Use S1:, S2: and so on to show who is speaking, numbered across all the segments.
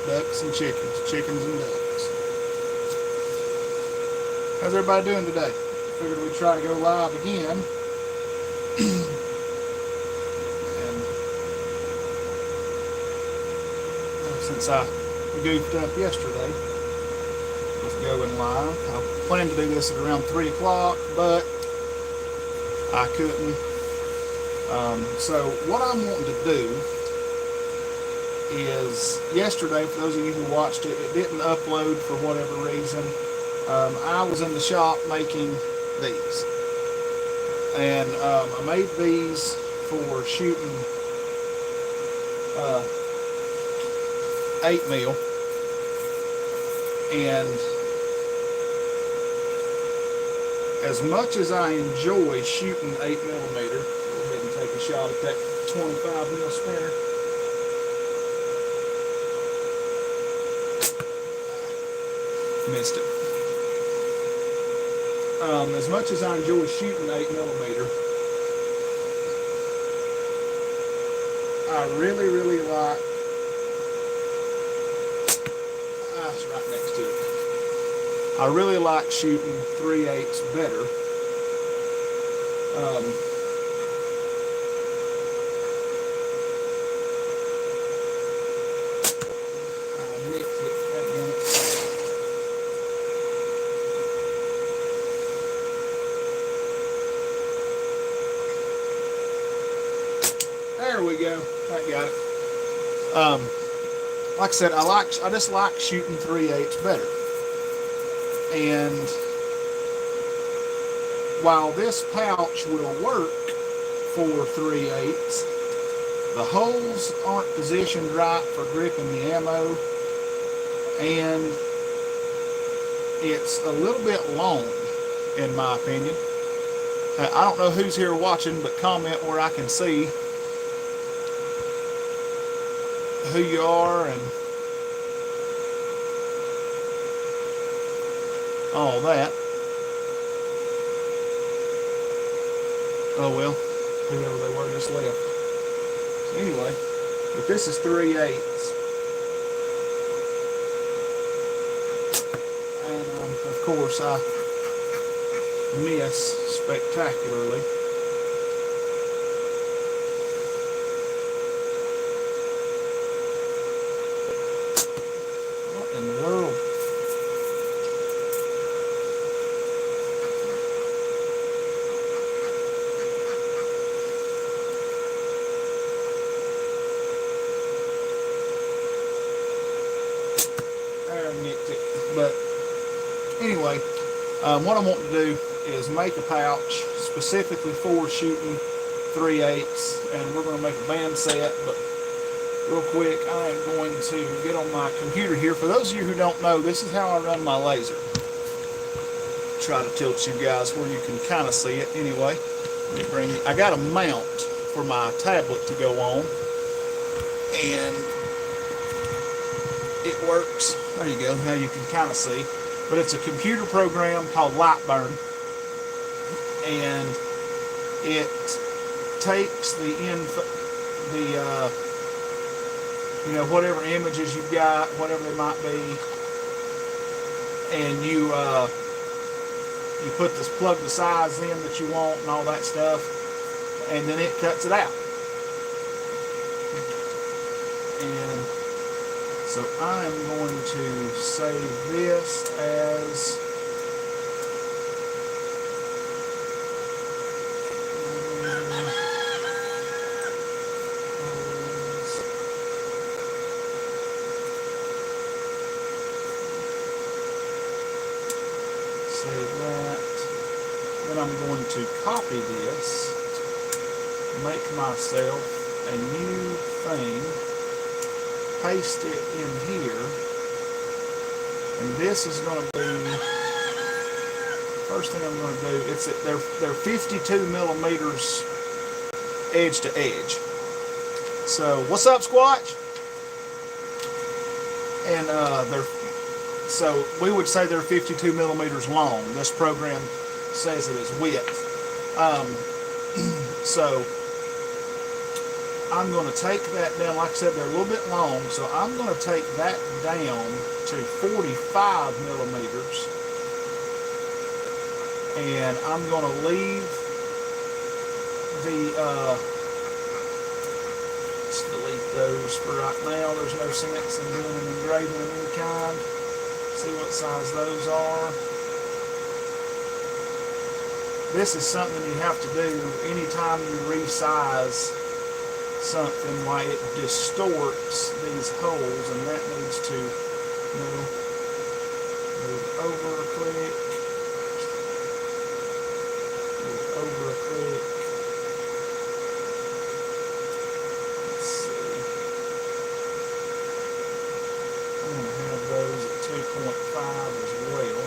S1: ducks and chickens, chickens and ducks. How's everybody doing today? Figured we'd try to go live again. And since I goofed up yesterday with going live, I planned to do this at around 3 o'clock, but I couldn't. So what I'm wanting to do is, yesterday, for those of you who watched it, it didn't upload for whatever reason. I was in the shop making these, and I made these for shooting 8 mil, and as much as I enjoy shooting 8 millimeter, go ahead and take a shot at that 25 mil spinner. Missed it. As much as I enjoy shooting 8 millimeter, I really like. It's right next to it. I really like shooting 3/8 better. I mixed it. There we go. I got it. Like I said, I just like shooting 3/8 better. And while this pouch will work for 3/8, the holes aren't positioned right for gripping the ammo, and it's a little bit long, in my opinion. I don't know who's here watching, but comment where I can see who you are and all that. Oh well, whoever they were just left. So anyway, but this is 3/8, and of course I miss spectacularly. What in the world? Nicked it. But anyway, what I want to do is make a pouch specifically for shooting 3/8, and we're going to make a band set. But real quick, I am going to get on my computer here. For those of you who don't know, this is how I run my laser. Try to tilt you guys where you can kind of see it. Anyway, I got a mount for my tablet to go on, and it works. There you go. Now you can kind of see. But it's a computer program called Lightburn, and it takes whatever images you've got, whatever they might be, and you plug the size in that you want and all that stuff, and then it cuts it out. And so I'm going to save this as save that. Then I'm going to copy this, make myself a new thing, paste it in here, and this is going to be, first thing I'm going to do, they're 52 millimeters edge to edge. So what's up, Squatch? And so we would say they're 52 millimeters long. This program says it is width. So I'm going to take that down. Like I said, they're a little bit long, so I'm going to take that down to 45 millimeters. And I'm going to leave the, let's delete those for right now. There's no sense in doing an engraving of any kind. See what size those are. This is something you have to do anytime you resize something, why it distorts these holes, and that needs to move over a click, move over a click. Let's see. I'm going to have those at 2.5 as well.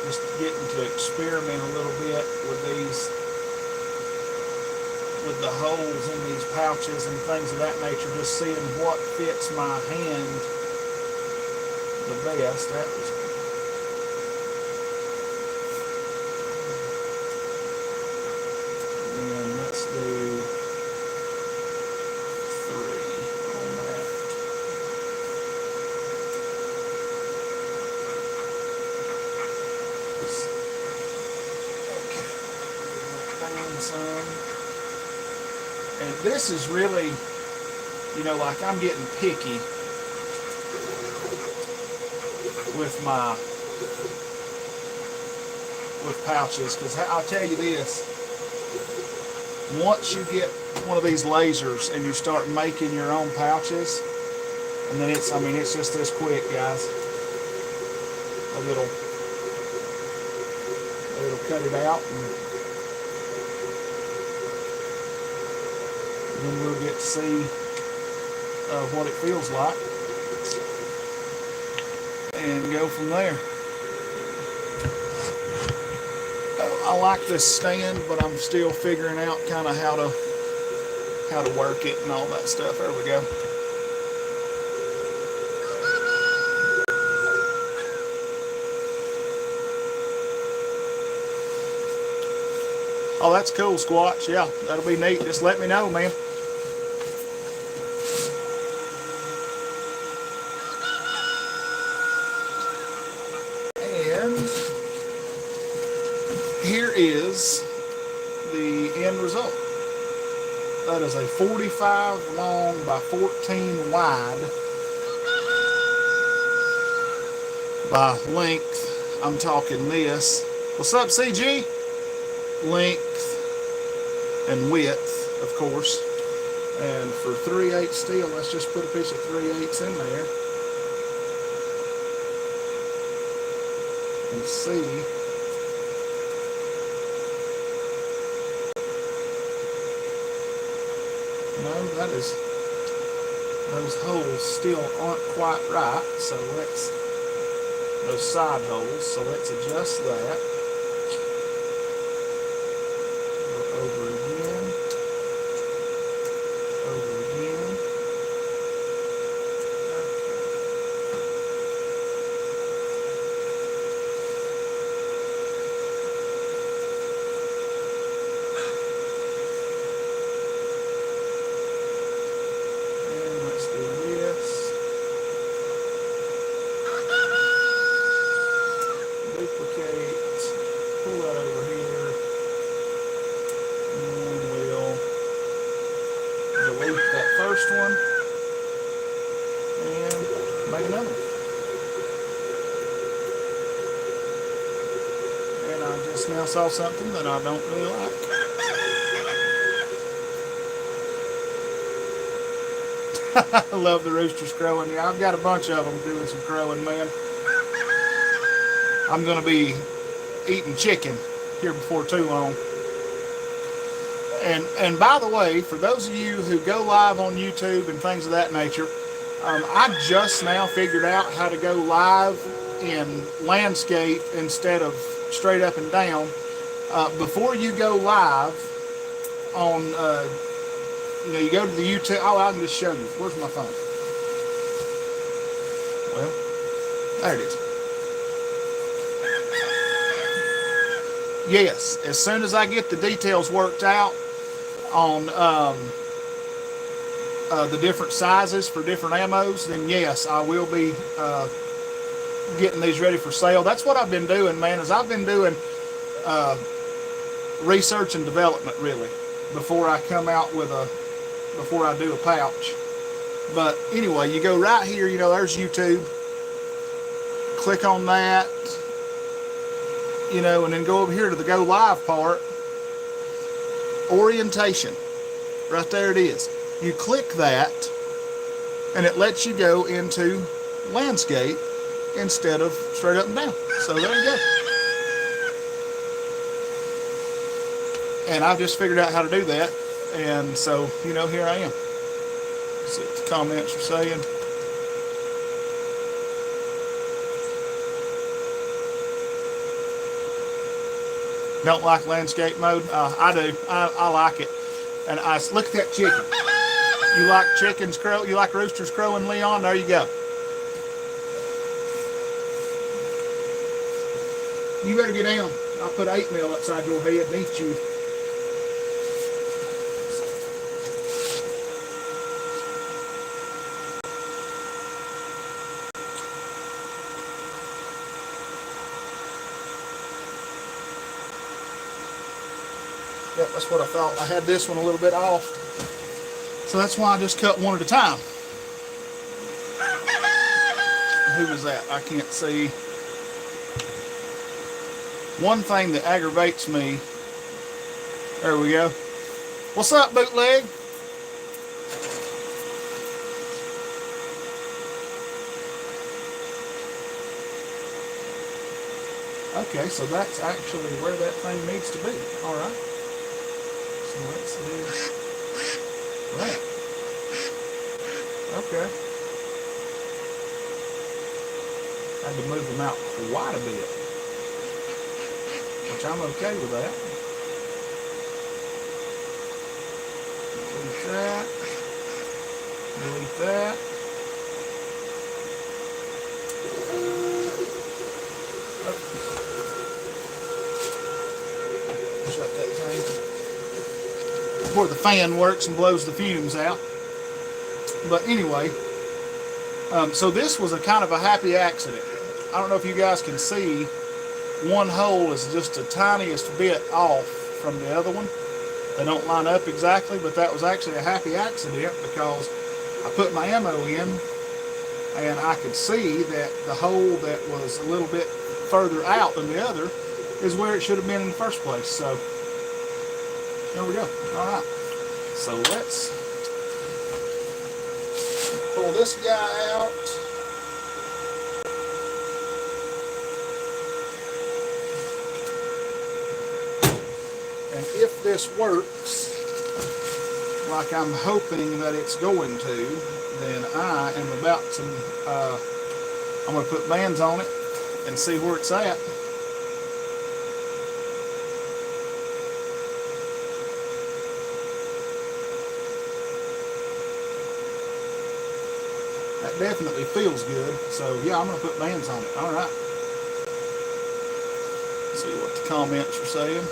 S1: Just getting to experiment a little bit with these, with the holes in these pouches and things of that nature, just seeing what fits my hand the best. That was, and let's do 3 on that. Some. And this is really, like I'm getting picky with pouches, because I'll tell you this, once you get one of these lasers and you start making your own pouches, and then it's just this quick, guys. It'll cut it out, and then we'll get to see what it feels like and go from there. I like this stand, but I'm still figuring out kind of how to work it and all that stuff. There we go. Oh, that's cool, Squatch. Yeah, that'll be neat. Just let me know, man. And here is the end result. That is a 45 long by 14 wide by length. I'm talking this. What's up, CG? Length and width, of course. And for 3/8 steel, let's just put a piece of 3/8 in there and see. No, those holes still aren't quite right, so those side holes, so let's adjust that. Over again, over again. And let's do this. Duplicate, pull that over here. And we'll delete that first one and make another. And I just now saw something that I don't really like. I love the roosters crowing. Yeah, I've got a bunch of them doing some crowing, man. I'm going to be eating chicken here before too long. And by the way, for those of you who go live on YouTube and things of that nature, I just now figured out how to go live in landscape instead of straight up and down. Before you go live on, you go to the YouTube. Oh, I can just show you. Where's my phone? Well, there it is. yes, as soon as I get the details worked out on the different sizes for different ammos, then yes, I will be getting these ready for sale. That's what I've been doing, man, is I've been doing research and development, really, before I come out with before I do a pouch. But anyway, you go right here, you know, there's YouTube. Click on that, you know, and then go over here to the go live part. Orientation. Right there it is. You click that, and it lets you go into landscape instead of straight up and down. So there you go. And I've just figured out how to do that. And so, you know, here I am. See what the comments are saying. Don't like landscape mode? I do. I like it. And I look at that chicken. You like chickens crow? You like roosters crowing, Leon? There you go. You better get down. I'll put 8 mil upside your head and eat you. Yep, that's what I thought. I had this one a little bit off. So that's why I just cut one at a time. Who was that? I can't see. One thing that aggravates me. There we go. What's up, bootleg? Okay, so that's actually where that thing needs to be. All right. So let's do that. Okay. Had to move them out quite a bit, which I'm okay with that. Delete that. Delete that. Shut that thing. Where the fan works and blows the fumes out. But anyway, so this was a kind of a happy accident. I don't know if you guys can see, one hole is just the tiniest bit off from the other one. They don't line up exactly, but that was actually a happy accident because I put my ammo in and I could see that the hole that was a little bit further out than the other is where it should have been in the first place. So there we go. All right. So let's pull this guy out. And if this works, like I'm hoping that it's going to, then I am about to, I'm going to put bands on it and see where it's at. That definitely feels good. So yeah, I'm going to put bands on it. All right. Let's see what the comments are saying.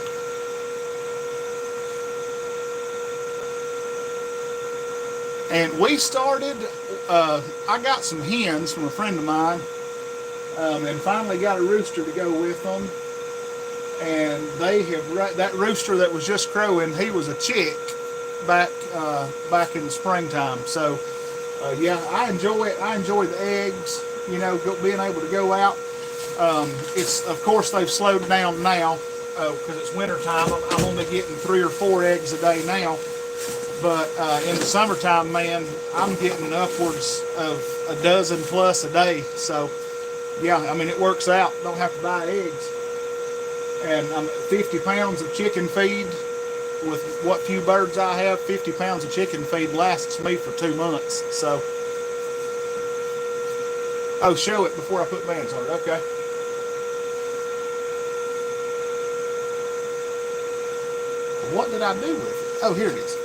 S1: And we started, I got some hens from a friend of mine, and finally got a rooster to go with them. And they have, that rooster that was just crowing, he was a chick back in the springtime. So yeah, I enjoy it. I enjoy the eggs, you know, being able to go out. It's, of course, they've slowed down now because it's winter time. I'm only getting 3 or 4 eggs a day now. But in the summertime, man, I'm getting upwards of a dozen plus a day. So, yeah, I mean, it works out. Don't have to buy eggs. And I'm 50 pounds of chicken feed with what few birds I have. 50 pounds of chicken feed lasts me for 2 months. So, oh, show it before I put bands on it. Okay. What did I do with it? Oh, here it is.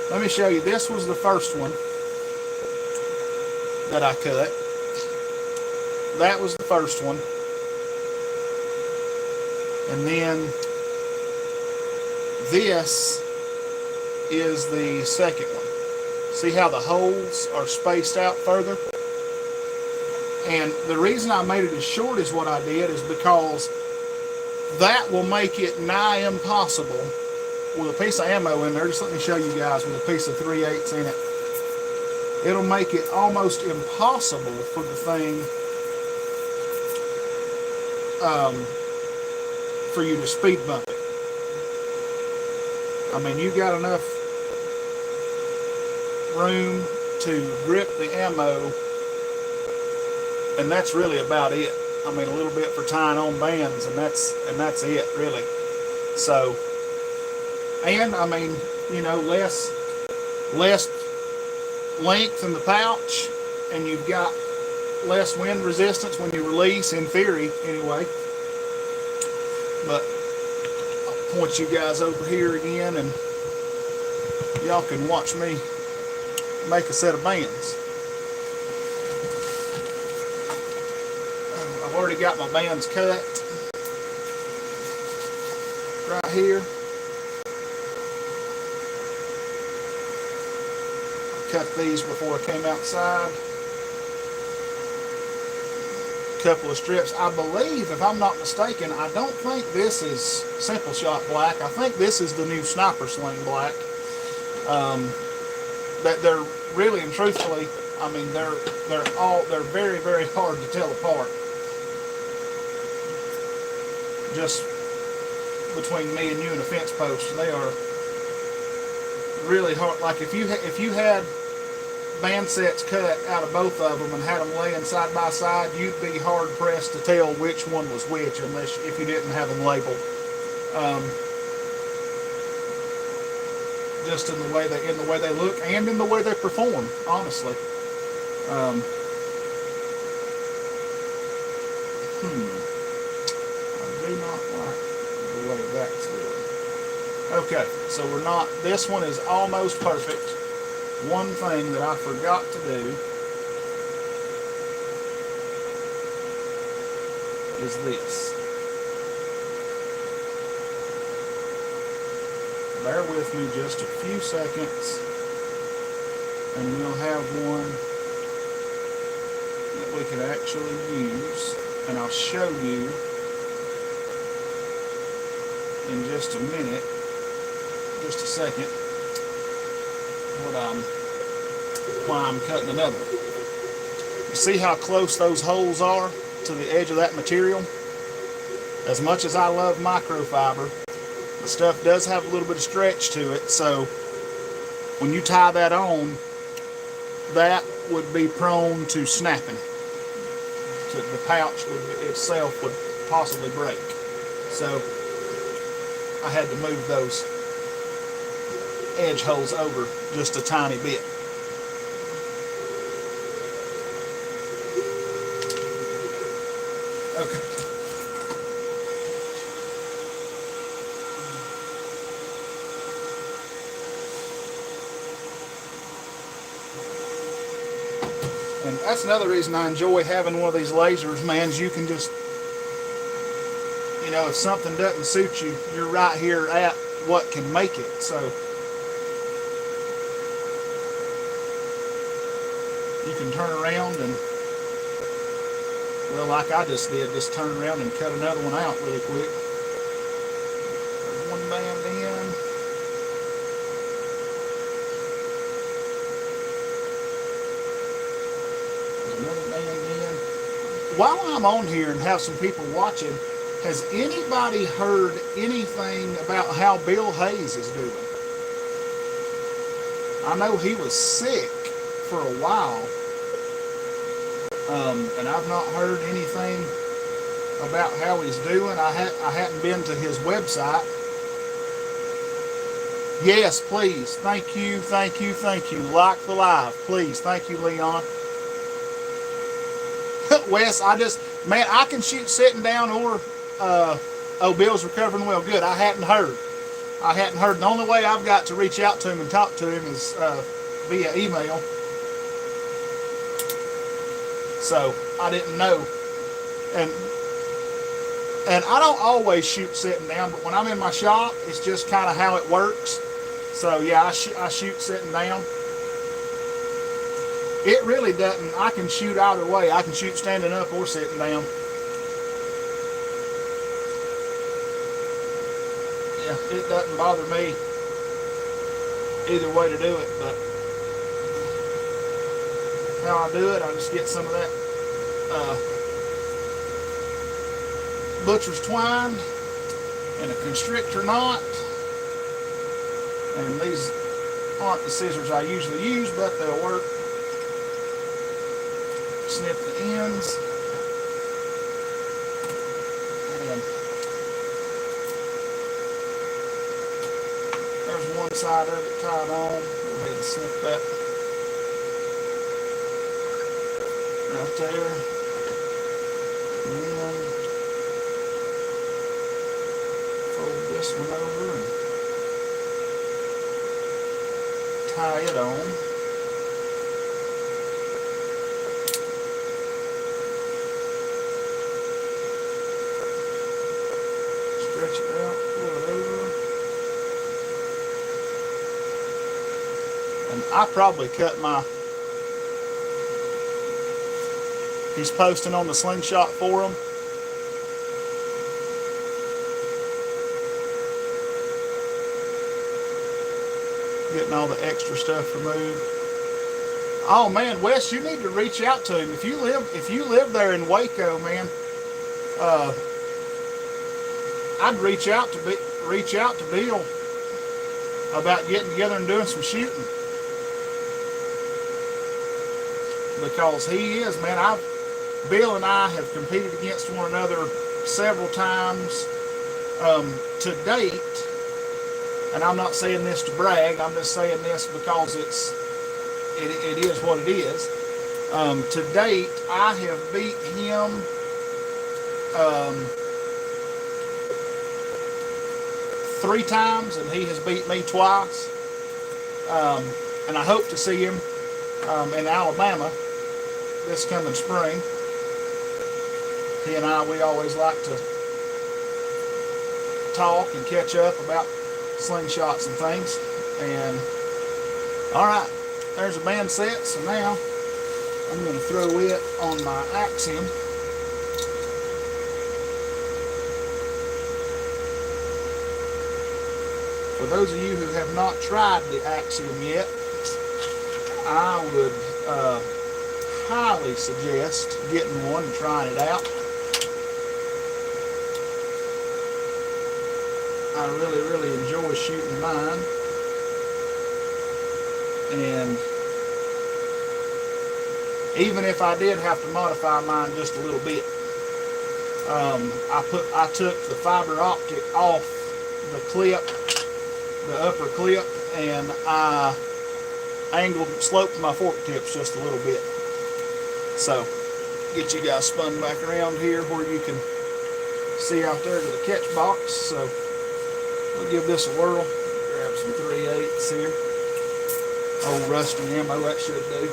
S1: Let me show you. This was the first one that I cut. That was the first one. And then this is the second one. See how the holes are spaced out further? And the reason I made it as short as what I did is because that will make it nigh impossible with a piece of ammo in there. Just let me show you guys with a piece of 3/8 in it. It'll make it almost impossible for the thing for you to speed bump it. I mean, you got enough room to grip the ammo, and that's really about it. I mean, a little bit for tying on bands, and that's it really. So, and I mean, you know, less length in the pouch, and you've got less wind resistance when you release, in theory anyway. But I'll point you guys over here again, and y'all can watch me make a set of bands. I've already got my bands cut right here. I cut these before I came outside. Couple of strips. I believe, if I'm not mistaken, I don't think this is Simple Shot black. I think this is the new Sniper Sling black. That they're really and truthfully, I mean, they're very, very hard to tell apart. Just between me and you and a fence post, they are really hard. Like if you had band sets cut out of both of them and had them laying side by side, you'd be hard pressed to tell which one was which, unless if you didn't have them labeled. Just in the way they look and in the way they perform, honestly. I do not like the way that's doing. Okay, so this one is almost perfect. One thing that I forgot to do is this. Bear with me just a few seconds, and we'll have one that we can actually use, and I'll show you in just a minute, just a second, why I'm cutting another one. You see how close those holes are to the edge of that material? As much as I love microfiber, the stuff does have a little bit of stretch to it, so when you tie that on, that would be prone to snapping. So the pouch itself would possibly break. So I had to move those edge holes over just a tiny bit. Okay. And that's another reason I enjoy having one of these lasers, man, is you can just, you know, if something doesn't suit you, you're right here at what can make it. So you can turn around and, well, like I just did, just turn around and cut another one out really quick. There's one band in. There's another band in. While I'm on here and have some people watching, has anybody heard anything about how Bill Hayes is doing? I know he was sick for a while, and I've not heard anything about how he's doing. I hadn't been to his website. Yes, please. Thank you, thank you, thank you. Like the live, please. Thank you, Leon. Wes, man, I can shoot sitting down or, oh, Bill's recovering well. Good. I hadn't heard. The only way I've got to reach out to him and talk to him is via email. So I didn't know. And And I don't always shoot sitting down, but when I'm in my shop, it's just kind of how it works. So yeah, I shoot sitting down. It really doesn't, I can shoot either way. I can shoot standing up or sitting down. Yeah, it doesn't bother me either way to do it, but how I do it, I just get some of that butcher's twine and a constrictor knot. And these aren't the scissors I usually use, but they'll work. Snip the ends. And there's one side of it tied on. Go ahead and snip that right there. And then fold this one over and tie it on. Stretch it out, pull it over. And I probably cut my, he's posting on the slingshot forum. Getting all the extra stuff removed. Oh man, Wes, you need to reach out to him. If you live there in Waco, man, I'd reach out to Bill about getting together and doing some shooting. Because he is, man, Bill and I have competed against one another several times to date. And I'm not saying this to brag, I'm just saying this because it is what it is. To date, I have beat him 3 times, and he has beat me twice. And I hope to see him in Alabama this coming spring. He and I, we always like to talk and catch up about slingshots and things. And alright, there's a band set, so now I'm going to throw it on my Axiom. For those of you who have not tried the Axiom yet, I would highly suggest getting one and trying it out. I really enjoy shooting mine. And even if I did have to modify mine just a little bit, I took the fiber optic off the clip, the upper clip, and I sloped my fork tips just a little bit. So, get you guys spun back around here where you can see out there to the catch box. So, we'll give this a whirl. Grab some 3/8 here. Old rusting ammo, that should do.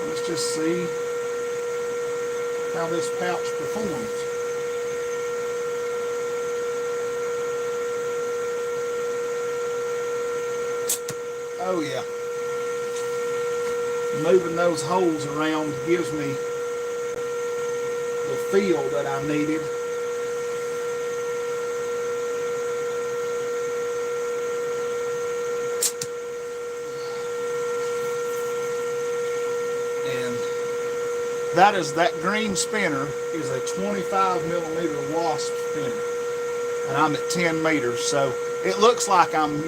S1: Let's just see how this pouch performs. Oh yeah. Moving those holes around gives me the feel that I needed. And that green spinner is a 25mm wasp spinner. And I'm at 10 meters, so it looks like I'm,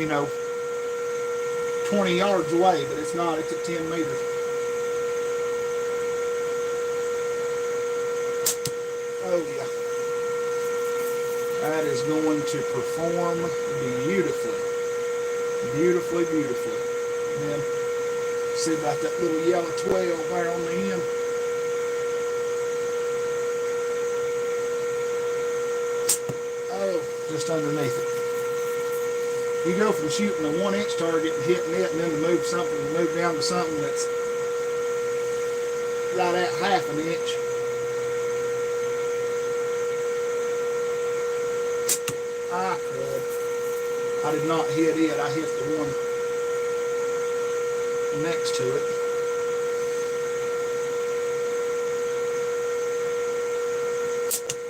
S1: 20 yards away, but it's not, it's at 10 meters. Oh yeah. That is going to perform beautifully. Beautifully. And then, see about that little yellow 12 there on the end. Oh, just underneath it. You go from shooting a 1-inch target and hitting it, and then to move down to something that's right at 1/2 inch. I did not hit it, I hit the one next to it.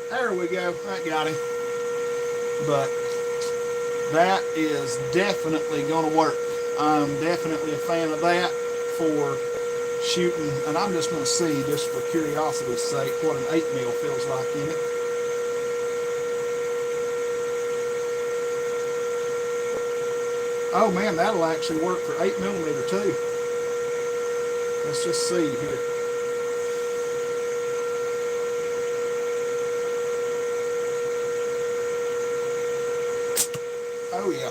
S1: There we go, that got him. But that is definitely going to work. I'm definitely a fan of that for shooting, and I'm just going to see, just for curiosity's sake, what an 8 mil feels like in it. Oh man, that'll actually work for 8mm too. Let's just see here. Oh yeah.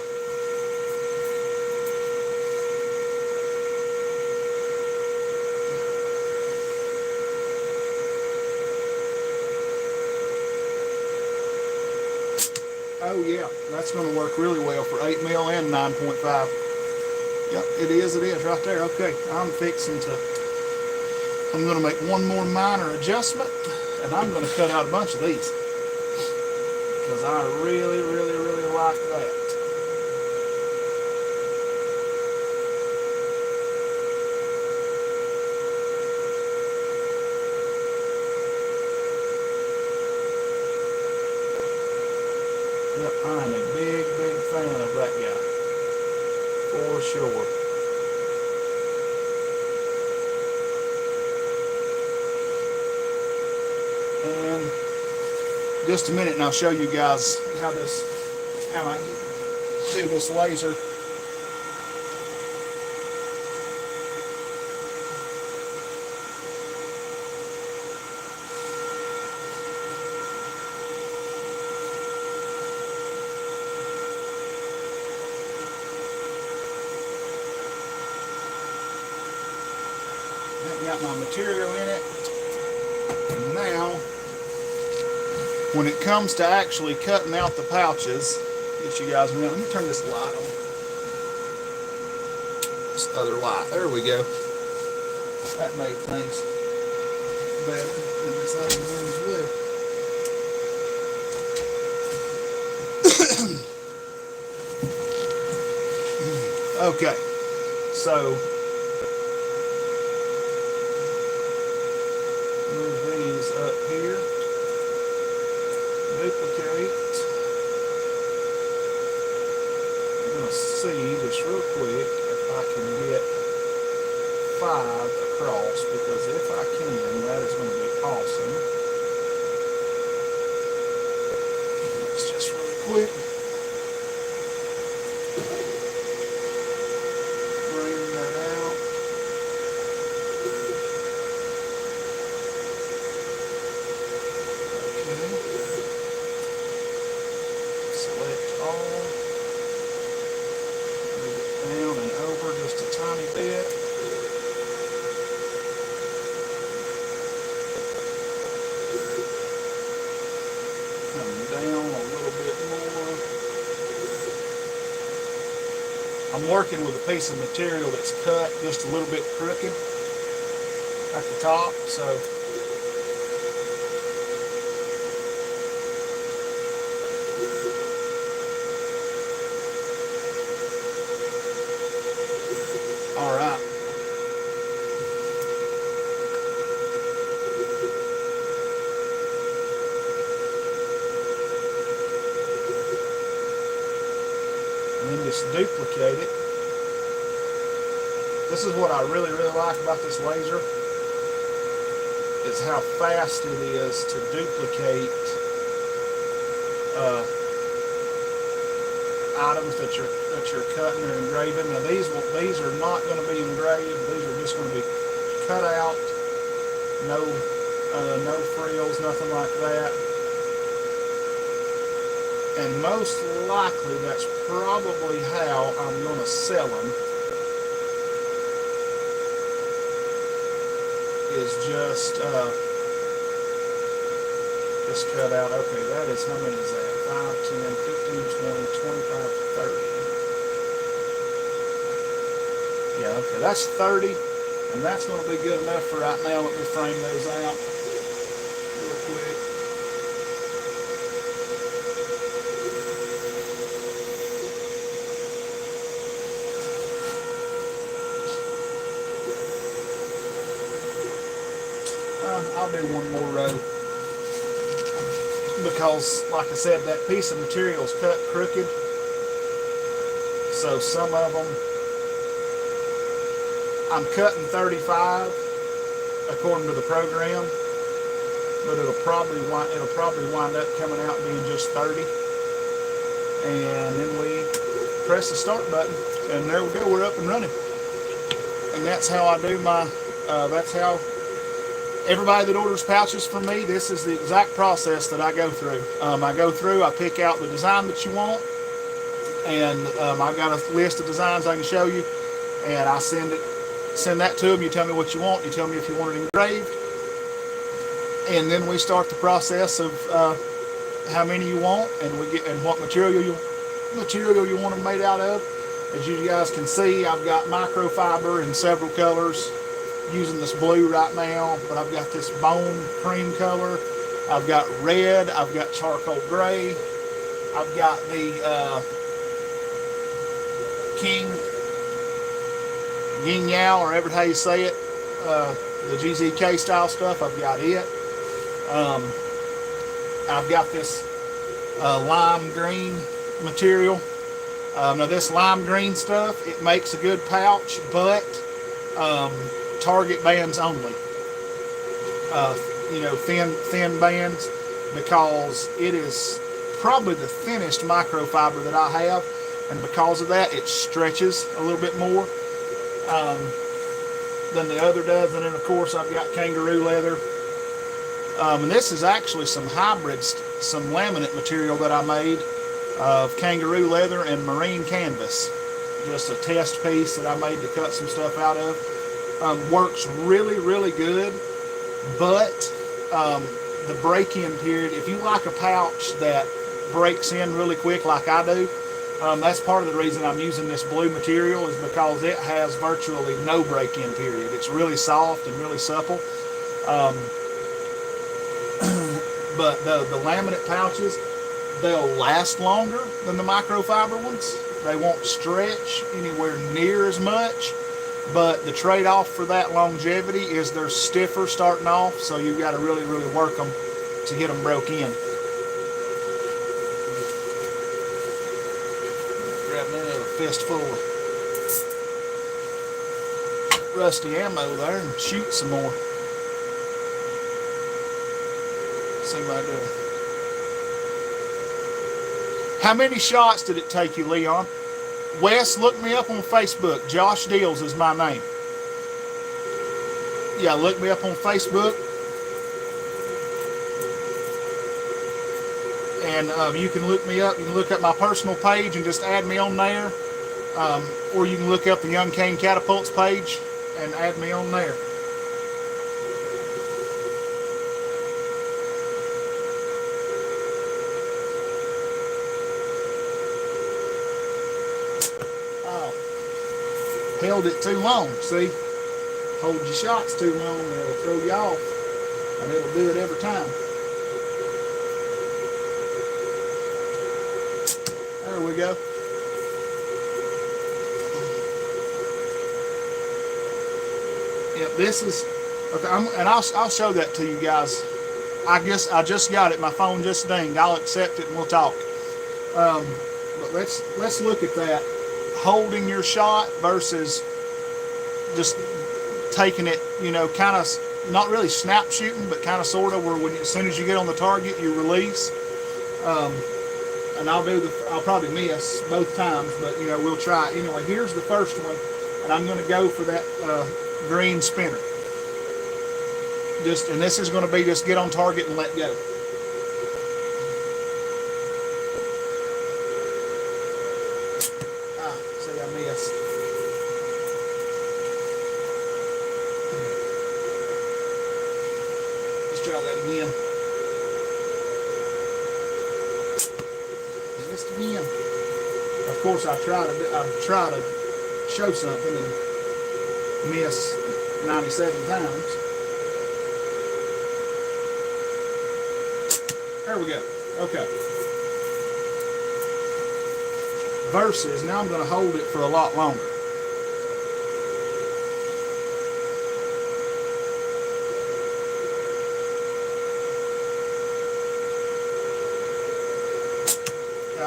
S1: Oh yeah, that's going to work really well for 8mm and 9.5. Yep, it is right there. Okay, I'm going to make one more minor adjustment, and I'm going to cut out a bunch of these, because I really, really, really like that. Yep, I'm a big, big fan of that guy, for sure. And just a minute and I'll show you guys how I do this laser. I've got my material in it. And now, when it comes to actually cutting out the pouches, get you guys, let me turn this light on. This other light, there we go. That made things better than this other one as well. Okay, so move these up here, duplicate. I'm going to see just real quick if I can get 5 across, because if I can, that is going to be awesome. Let's just really quick bring that out. Select all, move it down and over just a tiny bit. Come down a little bit more. I'm working with a piece of material that's cut just a little bit crooked at the top, so all right. And then just duplicate it. This is what I really, really like about this laser, is how fast it is to duplicate items that you're cutting or engraving. Now these are not going to be engraved. These are just going to be cut out. No frills, nothing like that. And most likely that's probably how I'm going to sell them. Is just cut out. Okay, that is, how many is that? 5, 10, 15, 20, 25, 30. Yeah, okay, that's 30, and that's going to be good enough for right now. Let me frame those out real quick. I'll do one more row because, like I said, that piece of material is cut crooked. So some of them, I'm cutting 35 according to the program, but it'll probably wind up coming out being just 30. And then we press the start button, and there we go. We're up and running. And that's how I do my. That's how everybody that orders pouches from me. This is the exact process that I go through. I pick out the design that you want, and I've got a list of designs I can show you, and I send that to them. You tell me what you want. You tell me if you want it engraved, and then we start the process of how many you want, and what material you want them made out of. As you guys can see, I've got microfiber in several colors. Using this blue right now, but I've got this bone cream color. I've got red. I've got charcoal gray. I've got the yin yao, or whatever how you say it, the GZK style stuff. I've got it. I've got this lime green material. Now this lime green stuff, it makes a good pouch, but target bands only. Thin bands, because it is probably the thinnest microfiber that I have, and because of that, it stretches a little bit more than the other does. And then of course I've got kangaroo leather. And this is actually some hybrids, some laminate material that I made of kangaroo leather and marine canvas. Just a test piece that I made to cut some stuff out of. Works really, really good, but the break-in period, if you like a pouch that breaks in really quick like I do, that's part of the reason I'm using this blue material, is because it has virtually no break-in period. It's really soft and really supple. But the laminate pouches, they'll last longer than the microfiber ones. They won't stretch anywhere near as much, but the trade-off for that longevity is they're stiffer starting off, so you've got to really, really work them to get them broke in. Grab me a fistful of rusty ammo there and shoot some more. See what I do. How many shots did it take you, Leon? Wes, look me up on Facebook. Josh Deals is my name. Yeah, look me up on Facebook. And you can look me up. You can look up my personal page and just add me on there. Or you can look up the Young Cane Catapults page and add me on there. Held it too long. See, hold your shots too long and it'll throw you off, and it'll do it every time. There we go. Yep, this is okay. I'll show that to you guys. I guess I just got it. My phone just dinged. I'll accept it and we'll talk. But let's look at that. Holding your shot versus just taking it, kind of not really snap shooting, but kind of sort of, where as soon as you get on the target, you release. And I'll probably miss both times, but we'll try. Anyway, here's the first one, and I'm going to go for that green spinner. And this is going to be just get on target and let go. See, I missed. Let's try that again. Missed again. Of course, I try to show something and miss 97 times. There we go. Okay. Versus, now I'm going to hold it for a lot longer.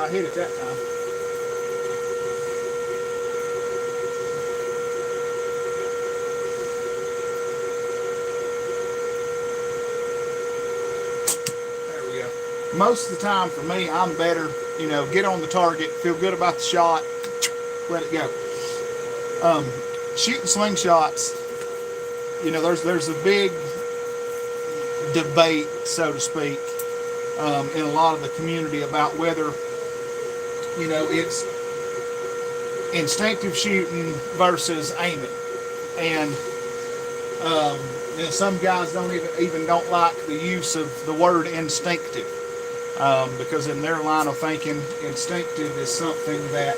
S1: I hit it that time. There we go. Most of the time for me, I'm better, you know, get on the target, feel good about the shot, let it go. Shooting slingshots, you know, there's a big debate, so to speak, in a lot of the community about whether, you know, it's instinctive shooting versus aiming. And you know, some guys don't like the use of the word instinctive, because in their line of thinking, instinctive is something that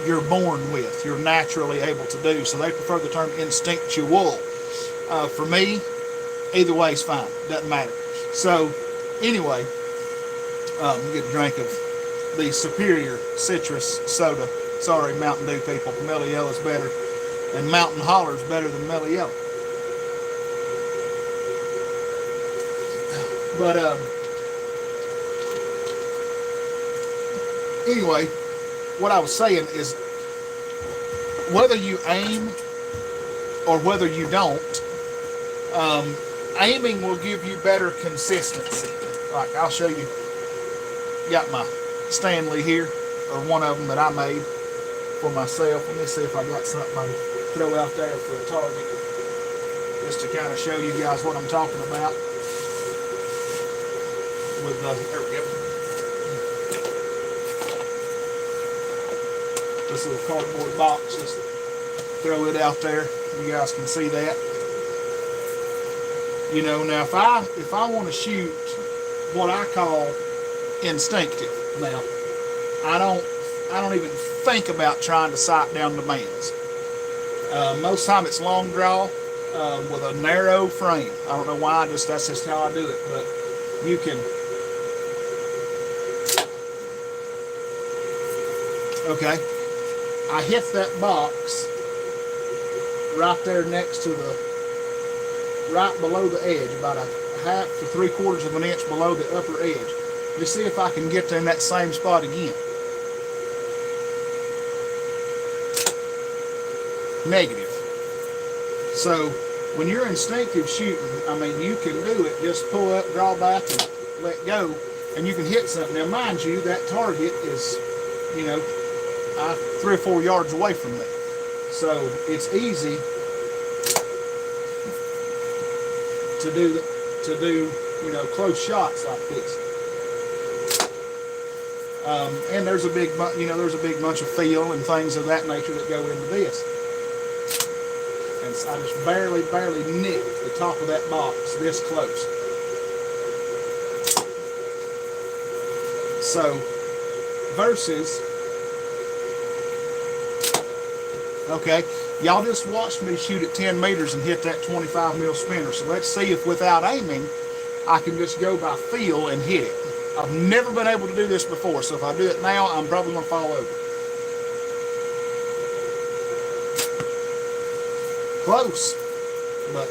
S1: you're born with, you're naturally able to do. So they prefer the term instinctual. For me, either way is fine, doesn't matter. So anyway, get a drink of the superior citrus soda. Sorry, Mountain Dew people, Mellow Yellow's better, and Mountain Holler's better than Mellow Yellow. But anyway, what I was saying is, whether you aim or whether you don't, aiming will give you better consistency. Like, I'll show you, got my Stanley here, or one of them that I made for myself. Let me see if I got something I can throw out there for a target, just to kind of show you guys what I'm talking about. With there we go. This little cardboard box, just throw it out there. You guys can see that. You know, now if I want to shoot what I call instinctive, now I don't even think about trying to sight down the bands. Most time it's long draw with a narrow frame. I don't know why, that's just how I do it. But you can. Okay, I hit that box right there next to right below the edge, about a half to 3/4 of an inch below the upper edge. Let's see if I can get in that same spot again. Negative. So when you're instinctive shooting, I mean, you can do it, just pull up, draw back, and let go, and you can hit something. Now mind you, that target is, you know, 3 or 4 yards away from me. So it's easy to do you know, close shots like this. And there's a big bunch of feel and things of that nature that go into this. And I just barely nicked the top of that box this close. So versus, okay, y'all just watched me shoot at 10 meters and hit that 25 mil spinner. So let's see if without aiming, I can just go by feel and hit it. I've never been able to do this before, so if I do it now, I'm probably going to fall over. Close, but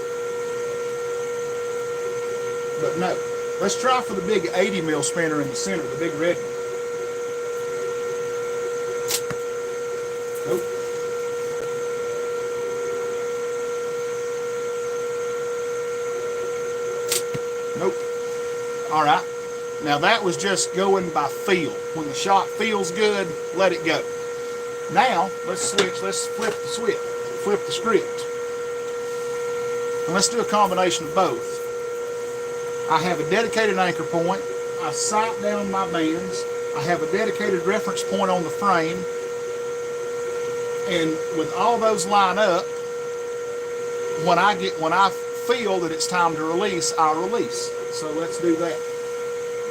S1: no. Let's try for the big 80 mil spinner in the center, the big red one. Nope. Nope. All right. Now that was just going by feel. When the shot feels good, let it go. Now let's switch. Let's flip the script, and let's do a combination of both. I have a dedicated anchor point. I sight down my bands. I have a dedicated reference point on the frame, and with all those line up, when I feel that it's time to release, I release. So let's do that.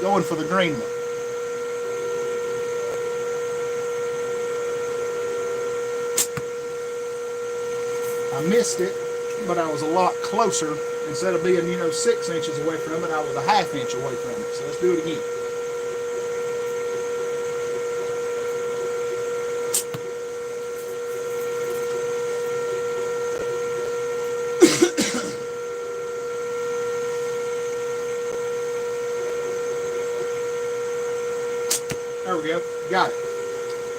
S1: Going for the green one. I missed it, but I was a lot closer. Instead of being, 6 inches away from it, I was a ½ inch away from it. So let's do it again. There we Got it.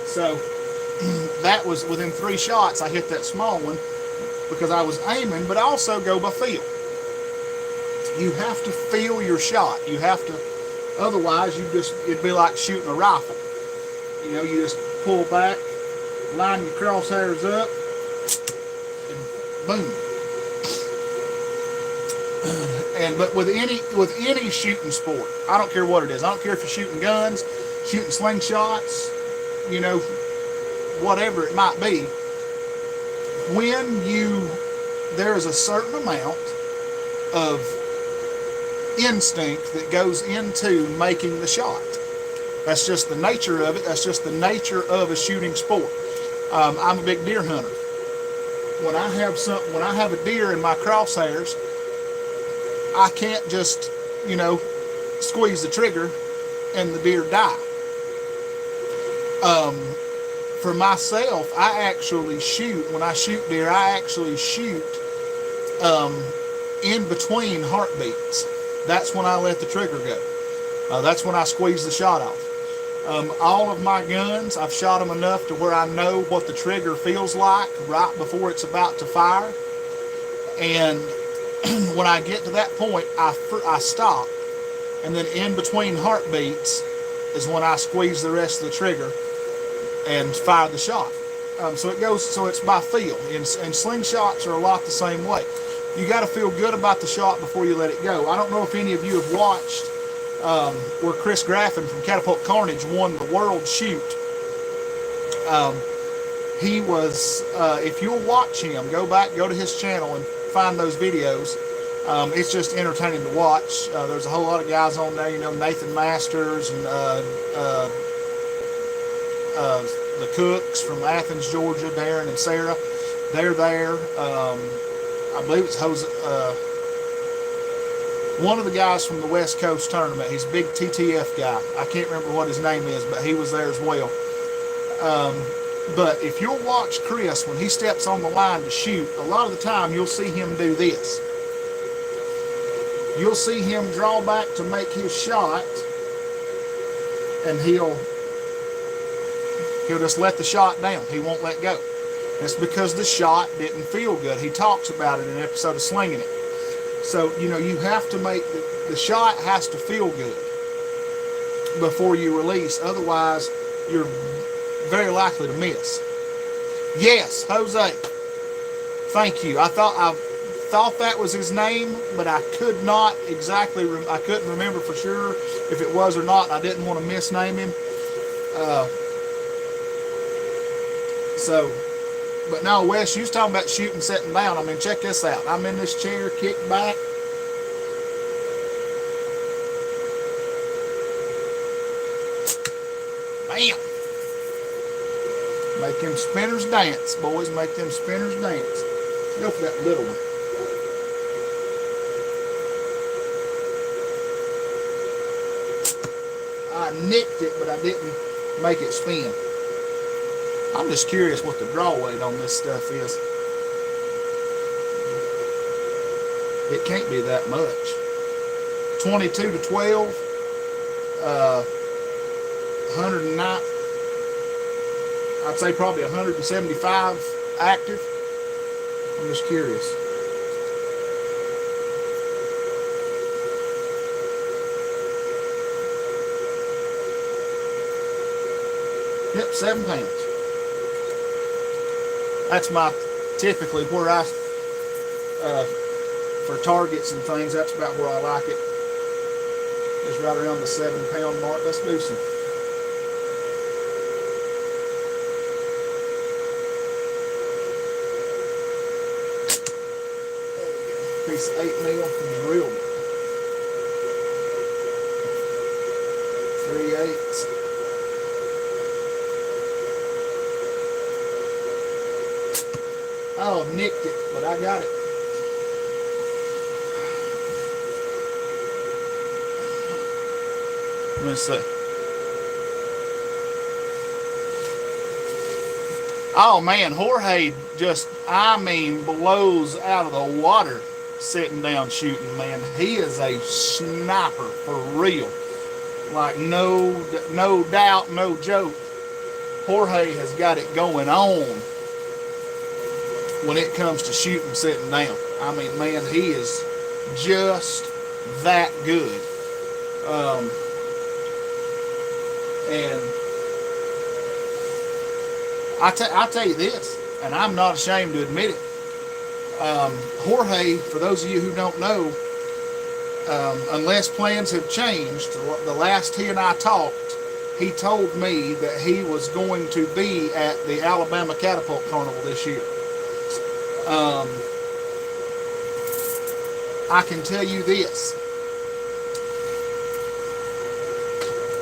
S1: So that was within 3 shots. I hit that small one because I was aiming, but I also go by feel. You have to feel your shot. You have to, otherwise it'd be like shooting a rifle. You know, you just pull back, line your crosshairs up, and boom. But with any shooting sport, I don't care what it is. I don't care if you're shooting guns, shooting slingshots, you know, whatever it might be. There is a certain amount of instinct that goes into making the shot. That's just the nature of it. That's just the nature of a shooting sport. I'm a big deer hunter. When I have a deer in my crosshairs, I can't just, you know, squeeze the trigger and the deer die. For myself, I actually shoot, when I shoot deer, I actually shoot in between heartbeats. That's when I let the trigger go. That's when I squeeze the shot off. All of my guns, I've shot them enough to where I know what the trigger feels like right before it's about to fire. And when I get to that point, I stop. And then in between heartbeats is when I squeeze the rest of the trigger and fire the shot. So it's by feel. And slingshots are a lot the same way. You got to feel good about the shot before you let it go. I don't know if any of you have watched where Chris Graffin from Catapult Carnage won the world shoot. He was, if you'll watch him, go to his channel and find those videos. It's just entertaining to watch. There's a whole lot of guys on there, you know, Nathan Masters and the Cooks from Athens, Georgia, Darren and Sarah. They're there. I believe it's Jose, one of the guys from the West Coast tournament. He's a big TTF guy. I can't remember what his name is, but he was there as well. But if you'll watch Chris, when he steps on the line to shoot, a lot of the time you'll see him do this. You'll see him draw back to make his shot, and he'll just let the shot down. He won't let go. That's because the shot didn't feel good. He talks about it in an episode of Slinging It. So, you know, you have to make, the shot has to feel good before you release. Otherwise, you're very likely to miss. Yes, Jose. Thank you. I thought that was his name, but I could not exactly, I couldn't remember for sure if it was or not. I didn't want to misname him. But no, Wes, you was talking about shooting sitting down. I mean, check this out. I'm in this chair, kicked back. Bam! Make them spinners dance, boys. Make them spinners dance. Go for that little one. I nicked it, but I didn't make it spin. I'm just curious what the draw weight on this stuff is. It can't be that much. 22 to 12, 109. I'd say probably 175 active. I'm just curious. Yep, 7 pounds. That's typically where I, for targets and things, that's about where I like it. It's right around the 7 pound mark. Let's do some. There we go. Piece of 8 mil from the real one. 3/8. Oh, nicked it, but I got it. Let's see. Oh man, Jorge just, I mean, blows out of the water sitting down shooting, man. He is a sniper for real. like no doubt, no joke, Jorge has got it going on when it comes to shooting sitting down. I mean, man, he is just that good. And I'll tell you this, and I'm not ashamed to admit it. Jorge, for those of you who don't know, unless plans have changed, the last he and I talked, he told me that he was going to be at the Alabama Catapult Carnival this year. I can tell you this.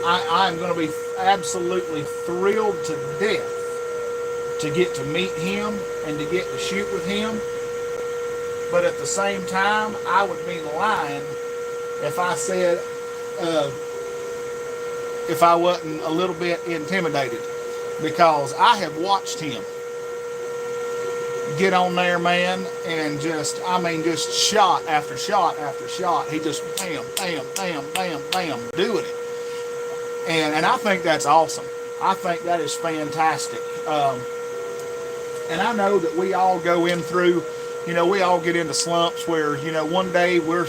S1: I'm going to be absolutely thrilled to death to get to meet him and to get to shoot with him. But at the same time, I would be lying if I said, if I wasn't a little bit intimidated, because I have watched him get on there, man, and just shot after shot after shot. He just bam, bam, bam, bam, bam, doing it. And I think that's awesome. I think that is fantastic. And I know that we all go in through, we all get into slumps where, one day we're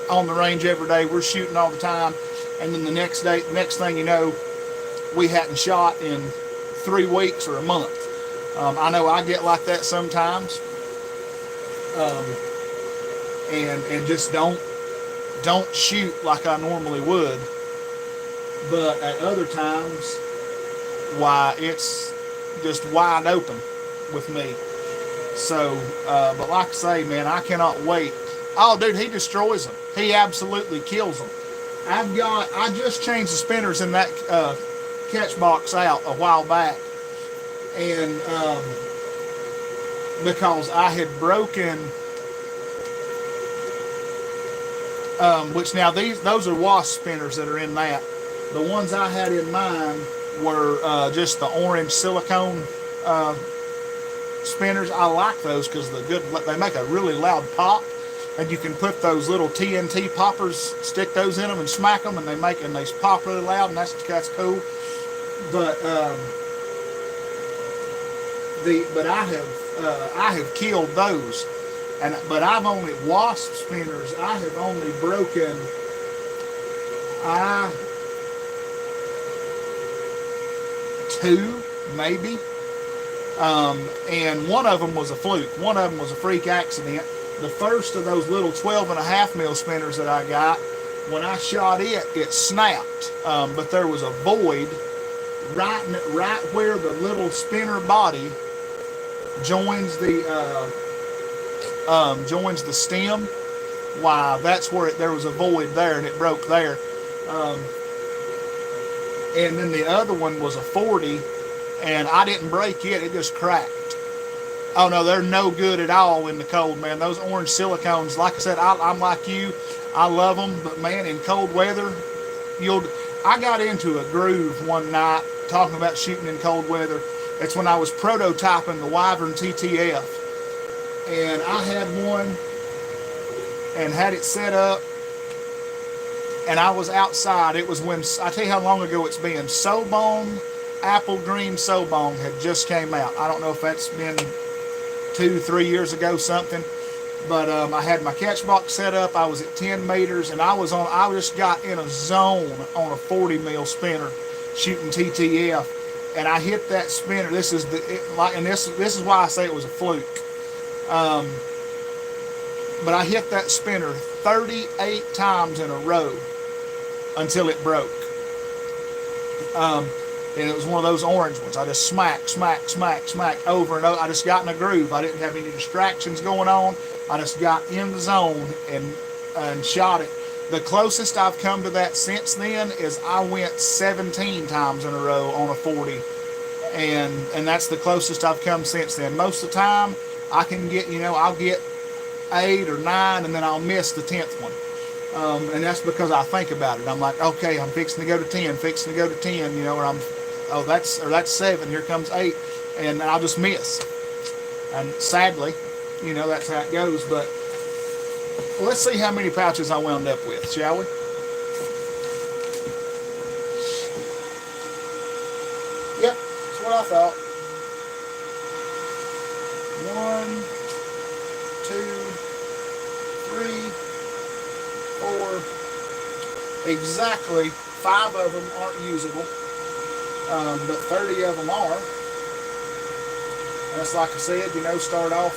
S1: on the range every day, we're shooting all the time, and then the next thing you know, we hadn't shot in 3 weeks or a month. I know I get like that sometimes, and just don't shoot like I normally would. But at other times, why, it's just wide open with me. So, but like I say, man, I cannot wait. Oh, dude, he destroys them. He absolutely kills them. I just changed the spinners in that catch box out a while back, and because I had broken, which now those are wasp spinners that are in that. The ones I had in mind were just the orange silicone spinners. I like those because they make a really loud pop, and you can put those little TNT poppers, stick those in them and smack them, and they pop really loud, and that's cool. But I have killed those, but I've only wasp spinners. I have only broken. 2 maybe, and one of them was a fluke. One of them was a freak accident. The first of those little 12.5 mil spinners that I got, when I shot it snapped, but there was a void right where the little spinner body joins the stem. Why, that's where there was a void there, and it broke there. And then the other one was a 40, and I didn't break it just cracked. Oh no, they're no good at all in the cold, man. Those orange silicones, like I said, I'm like you, I love them, but man, in cold weather, I got into a groove one night talking about shooting in cold weather. It's when I was prototyping the Wyvern TTF, and I had one and had it set up, and I was outside. It was when, I tell you how long ago it's been, Sobong, Apple Green Sobong had just came out. I don't know if that's been 2-3 years ago, something. But I had my catch box set up. I was at 10 meters, and I just got in a zone on a 40 mil spinner shooting TTF, and I hit that spinner. This is this is why I say it was a fluke. But I hit that spinner 38 times in a row until it broke. And it was one of those orange ones. I just smack over and over. I just got in a groove. I didn't have any distractions going on. I just got in the zone and shot it. The closest I've come to that since then is I went 17 times in a row on a 40. And that's the closest I've come since then. Most of the time, I can get, I'll get 8 or 9, and then I'll miss the 10th one. And that's because I think about it. I'm like, okay, I'm fixing to go to 10, or that's 7, here comes 8, and I'll just miss. And sadly, that's how it goes. But let's see how many pouches I wound up with, shall we? thought 1, 2, 3, 4. Exactly 5 of them aren't usable, but 30 of them are. That's like I said, start off,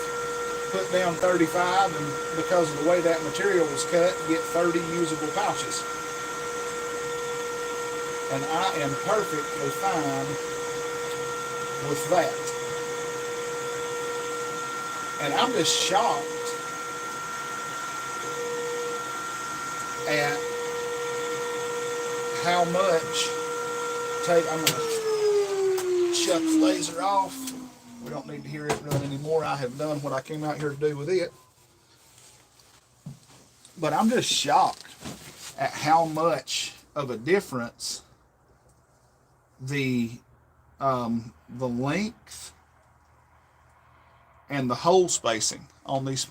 S1: put down 35, and because of the way that material was cut, get 30 usable pouches. And I am perfectly fine with that. And I'm just shocked at how much I'm going to shut the laser off. We don't need to hear it run anymore. I have done what I came out here to do with it. But I'm just shocked at how much of a difference the length and the hole spacing on these.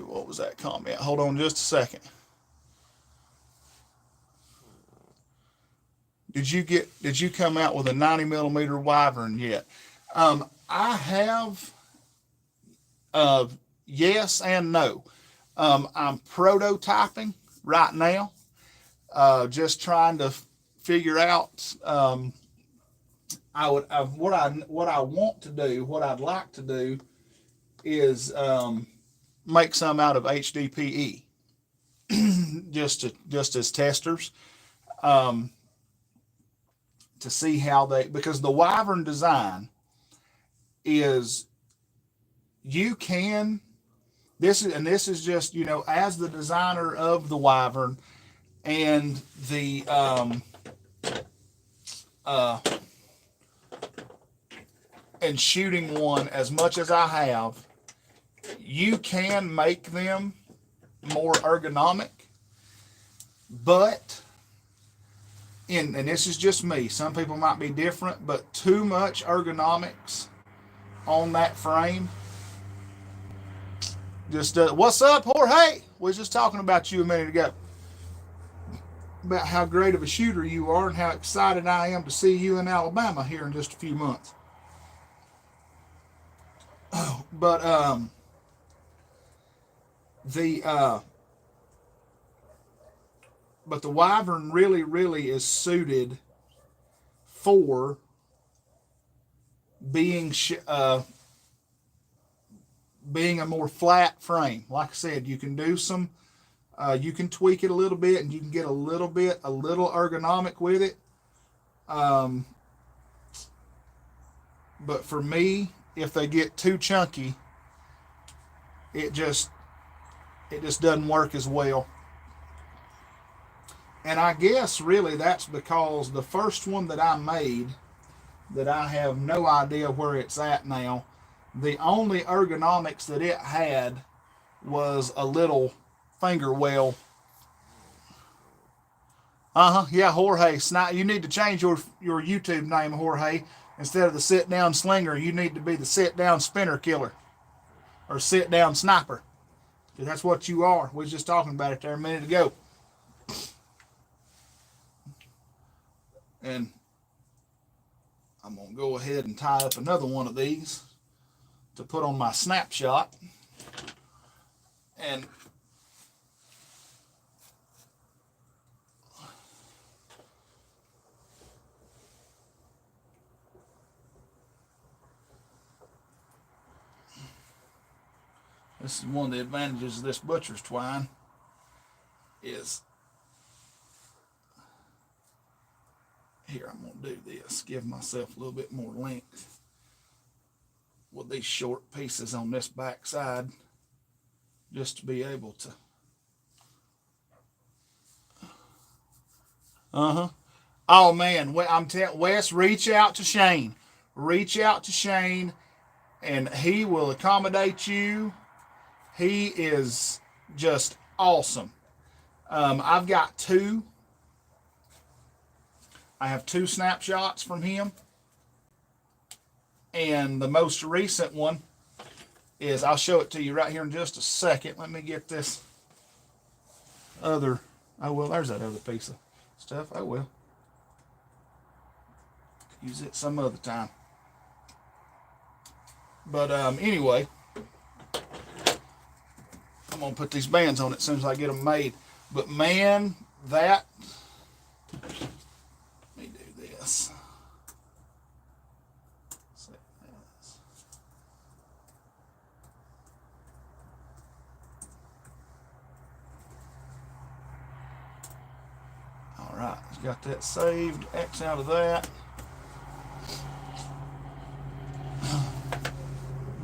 S1: What was that comment? Hold on just a second. Did you come out with a 90 millimeter Wyvern yet? I have, yes and no. I'm prototyping right now, just trying to figure out. What I want to do, what I'd like to do, is make some out of HDPE, just as testers. To see how because the Wyvern design is, this is just, as the designer of the Wyvern and the and shooting one as much as I have, you can make them more ergonomic, but and this is just me, some people might be different, but too much ergonomics on that frame just what's up, Jorge? We was just talking about you a minute ago, about how great of a shooter you are and how excited I am to see you in Alabama here in just a few months. But the Wyvern really is suited for being a more flat frame. Like I said, you can do some, you can tweak it a little bit, and you can get a little ergonomic with it. But for me, if they get too chunky, it just doesn't work as well. And I guess really that's because the first one that I made, that I have no idea where it's at now, the only ergonomics that it had was a little finger well. Yeah, Jorge. You need to change your YouTube name, Jorge. Instead of the sit-down slinger, you need to be the sit-down spinner killer. Or sit-down sniper. Because that's what you are. We was just talking about it there a minute ago. And I'm going to go ahead and tie up another one of these to put on my snapshot. And this is one of the advantages of this butcher's twine, is here, I'm going to do this, give myself a little bit more length with these short pieces on this back side, just to be able to oh man, I'm telling Wes, reach out to Shane, and he will accommodate you. He is just awesome. I've got two. I have 2 snapshots from him. And the most recent one is, I'll show it to you right here in just a second. Let me get this other, oh well, there's that other piece of stuff. Oh well. use it some other time. But anyway, I'm going to put these bands on it as soon as I get them made. But man, that, let me do this. All right, got that saved. X out of that.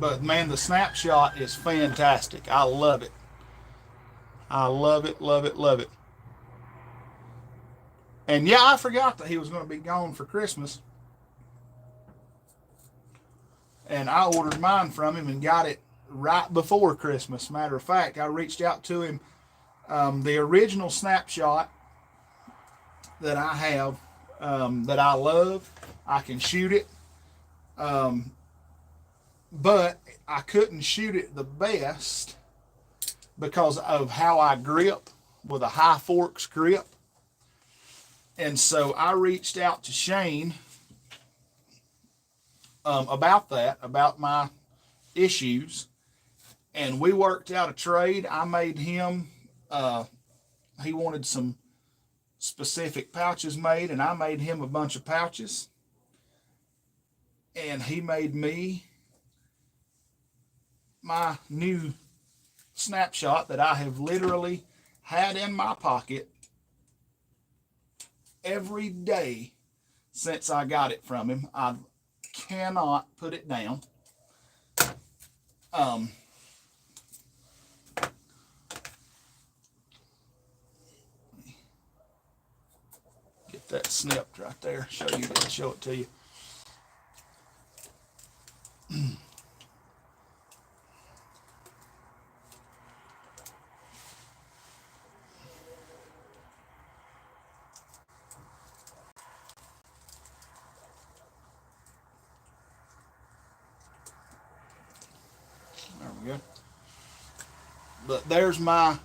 S1: But man, the snapshot is fantastic. I love it. I love it, love it, love it. And yeah, I forgot that he was going to be gone for Christmas. And I ordered mine from him and got it right before Christmas. Matter of fact, I reached out to him. The original snapshot that I have, that I love, I can shoot it. But I couldn't shoot it the best because of how I grip with a high forks grip. And so I reached out to Shane about that, about my issues. And we worked out a trade. I made him, he wanted some specific pouches made, and I made him a bunch of pouches. And he made me my new snapshot that I have literally had in my pocket every day since I got it from him. I cannot put it down. Get that snipped right there. Show it to you. There we go. But there's my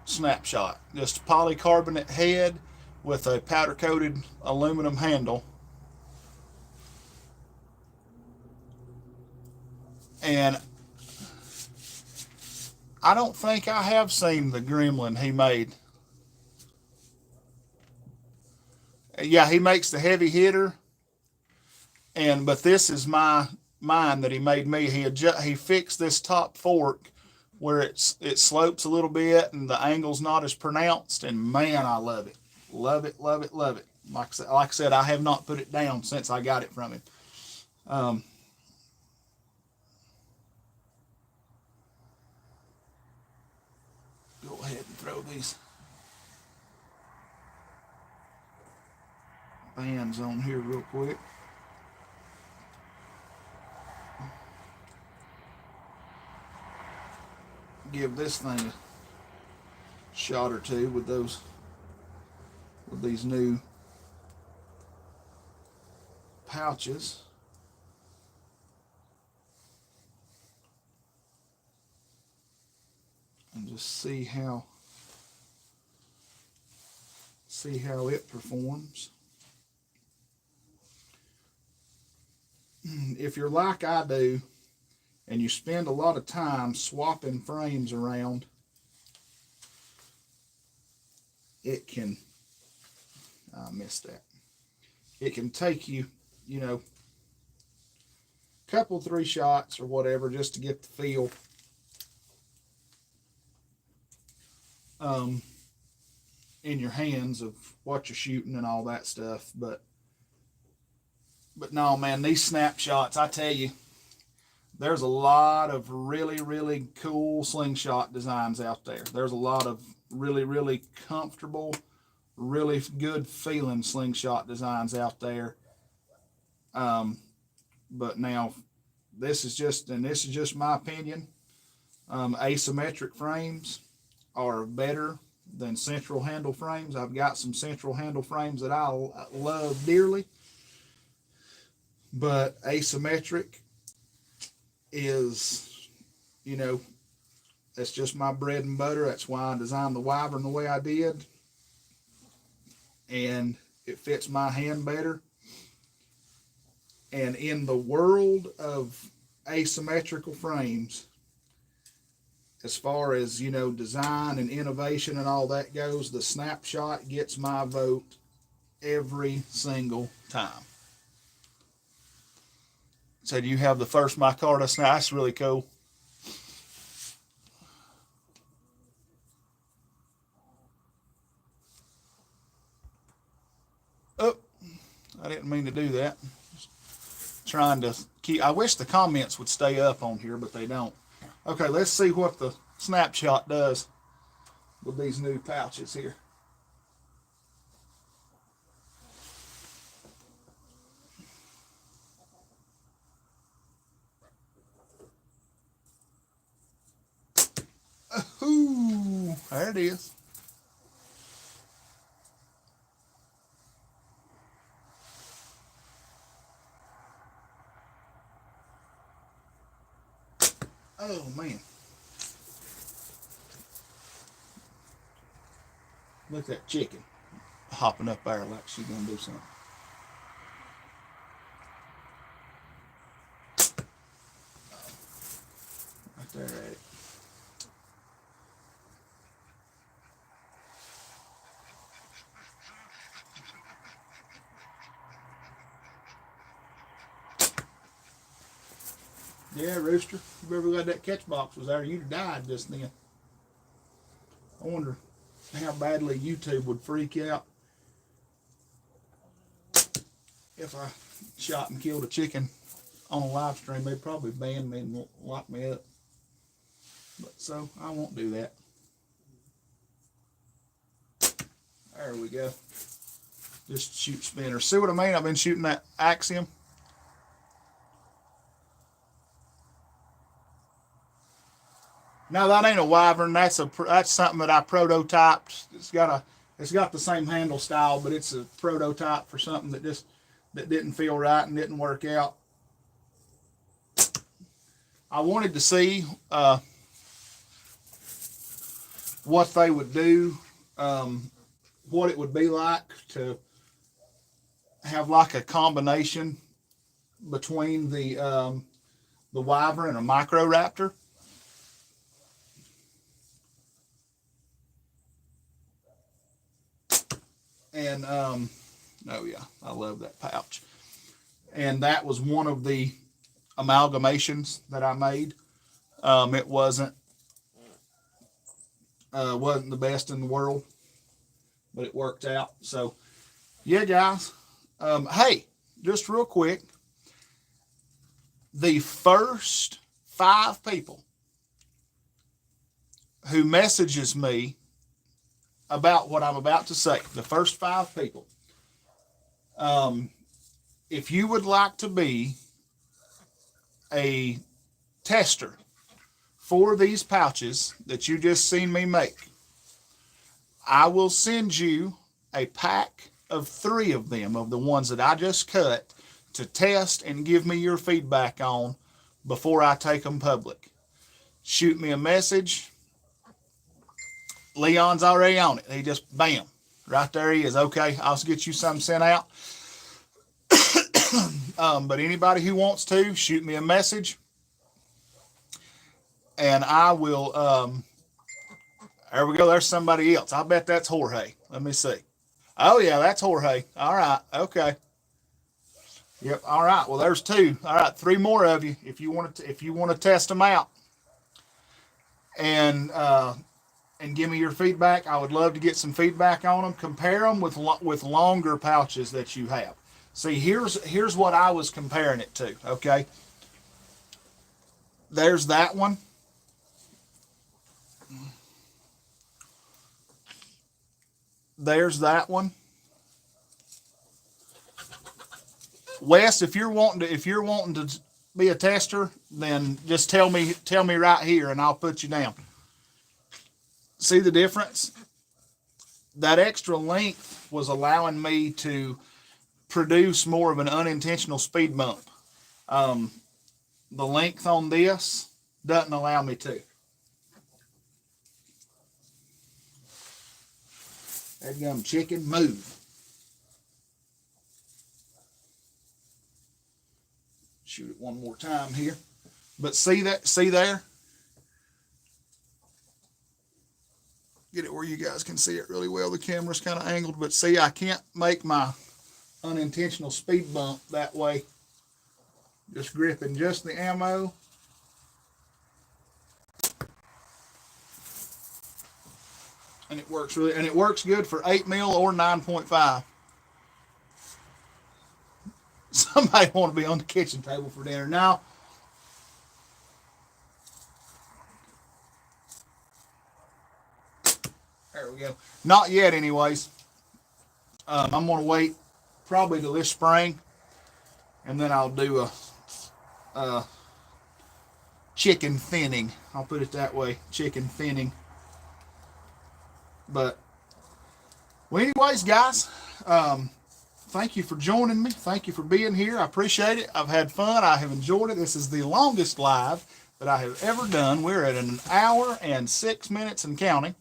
S1: snapshot. Just a polycarbonate head with a powder coated aluminum handle. And I don't think I have seen the gremlin he made. Yeah, he makes the heavy hitter. But this is mine that he made me. He fixed this top fork where it slopes a little bit and the angle's not as pronounced. And man, I love it. Love it, love it, love it. Like I said, I have not put it down since I got it from him. Go ahead and throw these bands on here real quick. Give this thing a shot or two with these new pouches. And just see how it performs. If you're like I do and you spend a lot of time swapping frames around, it can, I missed that. It can take you, a couple, 3 shots or whatever just to get the feel. In your hands of what you're shooting and all that stuff. But no, man, these snapshots, I tell you, there's a lot of really, really cool slingshot designs out there. There's a lot of really, really comfortable, really good feeling slingshot designs out there. But now this is just my opinion. Asymmetric frames are better than central handle frames. I've got some central handle frames that I love dearly, but asymmetric is, that's just my bread and butter. That's why I designed the Wyvern the way I did, and it fits my hand better. And in the world of asymmetrical frames, as far as, you know, design and innovation and all that goes, the Snapshot gets my vote every single time. So you have the first micarta snap. That's really cool. Oh, I didn't mean to do that. Just trying to keep. I wish the comments would stay up on here, but they don't. Okay, let's see what the Snapshot does with these new pouches here. Ooh, there it is. Oh man. Look at that chicken hopping up there like she's gonna do something. Right there at it. Yeah, Rooster. You ever glad that catch box was there? You'd have died just then. I wonder how badly YouTube would freak out if I shot and killed a chicken on a live stream. They'd probably ban me and lock me up. But so I won't do that. There we go. Just shoot spinners. See what I mean? I've been shooting that Axiom. No, that ain't a wyvern. That's something that I prototyped. It's got the same handle style, but it's a prototype for something that didn't feel right and didn't work out. I wanted to see what they would do, what it would be like to have like a combination between the wyvern and a microraptor. And oh yeah, I love that pouch. And that was one of the amalgamations that I made. It wasn't the best in the world, but it worked out. So yeah, guys. Hey, just real quick, the first 5 people who messages me about what I'm about to say, the first 5 people, if you would like to be a tester for these pouches that you just seen me make, I will send you a pack of 3 of them, of the ones that I just cut, to test and give me your feedback on before I take them public. Shoot me a message. Leon's already on it. He just, bam, right there he is. Okay, I'll get you something sent out. But anybody who wants to, shoot me a message. And I will, there we go. There's somebody else. I bet that's Jorge. Let me see. Oh, yeah, that's Jorge. All right. Okay. Yep. All right. Well, there's 2. All right. 3 more of you if you want to test them out and give me your feedback. I would love to get some feedback on them. Compare them with longer pouches that you have. See, here's what I was comparing it to. Okay. There's that one. There's that one. Wes, if you're wanting to be a tester, then just tell me right here and I'll put you down. See the difference? That extra length was allowing me to produce more of an unintentional speed bump. The length on this doesn't allow me to. That gum chicken, move. Shoot it one more time here. But see that? See there? Get it where you guys can see it really well. The camera's kind of angled, but see, I can't make my unintentional speed bump that way. Just gripping just the ammo. And it works really, and it works good for 8 mil or 9.5. Somebody want to be on the kitchen table for dinner now. There we go. Not yet, anyways. I'm going to wait probably till this spring, and then I'll do a chicken thinning. I'll put it that way, chicken thinning. But, well, anyways, guys, thank you for joining me. Thank you for being here. I appreciate it. I've had fun. I have enjoyed it. This is the longest live that I have ever done. We're at 1 hour and 6 minutes and counting.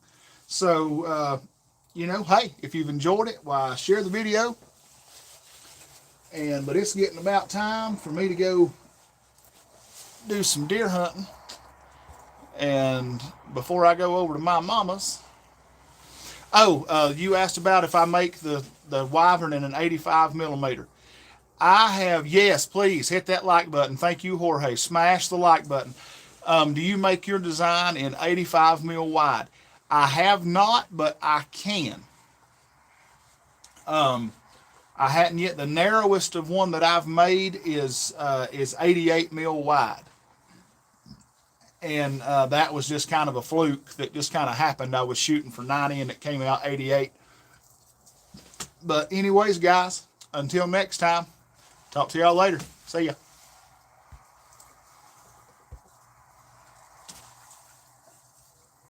S1: So, you know, hey, if you've enjoyed it, why, share the video. But it's getting about time for me to go do some deer hunting. And before I go over to my mama's, you asked about if I make the Wyvern in an 85 millimeter. I have, yes, please hit that like button. Thank you, Jorge. Smash the like button. Do you make your design in 85 mil wide? I have not, but I can. I hadn't yet. The narrowest of one that I've made is 88 mil wide. And that was just kind of a fluke that just kind of happened. I was shooting for 90 and it came out 88. But anyways, guys, until next time, talk to y'all later. See ya.